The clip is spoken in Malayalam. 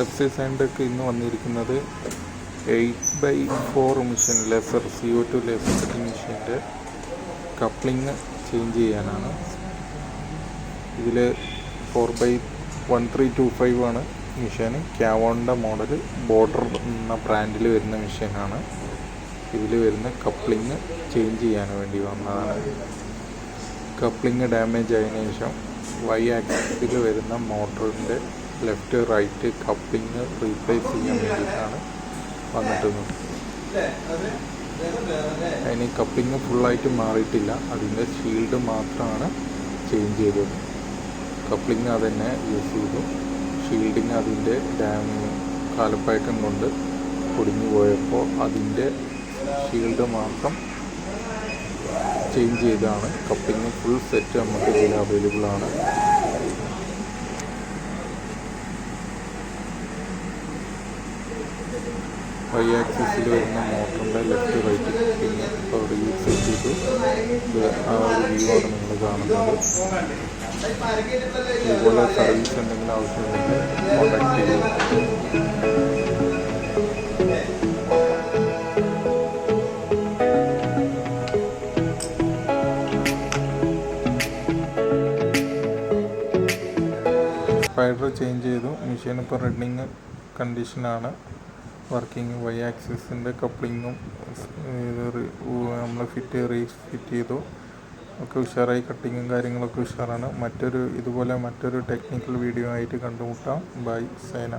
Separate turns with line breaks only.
എഫ് സൈൻഡൊക്കെ ഇന്ന് വന്നിരിക്കുന്നത് 8x4 machine laser CO2 laser cutting മെഷീൻ്റെ കപ്ലിങ് ചേഞ്ച് ചെയ്യാനാണ്. ഇതിൽ 4x1325 ആണ് മെഷീൻ. ക്യാവോണിൻ്റെ മോഡൽ ബോർഡർ എന്ന ബ്രാൻഡിൽ വരുന്ന മെഷീനാണ്. ഇതിൽ വരുന്ന കപ്ലിങ് ചേഞ്ച് ചെയ്യാൻ വേണ്ടി വന്നതാണ്. കപ്ലിങ് ഡാമേജ് ആയതിനു ശേഷം Y ആക്സിസിൽ വരുന്ന മോട്ടറിൻ്റെ ലെഫ്റ്റ് റൈറ്റ് കപ്ലിങ് റീപ്ലേസ് ചെയ്യാൻ വേണ്ടിയിട്ടാണ് വന്നിട്ടുള്ളത്. അതിന് കപ്ലിങ് ഫുള്ളായിട്ട് മാറിയിട്ടില്ല, അതിൻ്റെ ഷീൽഡ് മാത്രമാണ് ചേഞ്ച് ചെയ്തത്. കപ്ലിങ് അത് തന്നെ യൂസ് ചെയ്തു. ഷീൽഡിങ് അതിൻ്റെ കാലപ്പഴക്കം കൊണ്ട് പൊടിഞ്ഞു പോയപ്പോൾ അതിൻ്റെ ഷീൽഡ് മാത്രം ചേഞ്ച് ചെയ്താണ്. കപ്ലിങ് ഫുൾ സെറ്റ് നമുക്ക് ഇതിൽ അവൈലബിൾ ആണ്. Y ആക്സിസിൽ വരുന്ന മോട്ടറിൻ്റെ ലെഫ്റ്റ് റൈറ്റ് കപ്ലിങ് ഇപ്പോൾ സെറ്റ് ചെയ്തു. ആ ഒരു വ്യൂ ആണ് നിങ്ങൾ കാണുന്നത്. ഇതുപോലെ സർവീസ് എന്തെങ്കിലും ആവശ്യമുണ്ടെങ്കിൽ കോൺടാക്ട് ചെയ്യും. സ്പൈഡർ ചേഞ്ച് ചെയ്തു. മെഷീൻ ഇപ്പോൾ റണ്ണിങ് കണ്ടീഷനാണ്. വർക്കിംഗ് Y ആക്സിസിൻ്റെ കപ്ലിങ്ങും നമ്മൾ റീഫിറ്റ് ചെയ്തു. ഒക്കെ ഉഷാറായി. കട്ടിങ്ങും കാര്യങ്ങളൊക്കെ ഉഷാറാണ്. ഇതുപോലെ മറ്റൊരു ടെക്നിക്കൽ വീഡിയോ ആയിട്ട് കണ്ടുമുട്ടാം. ബൈ, സൈന.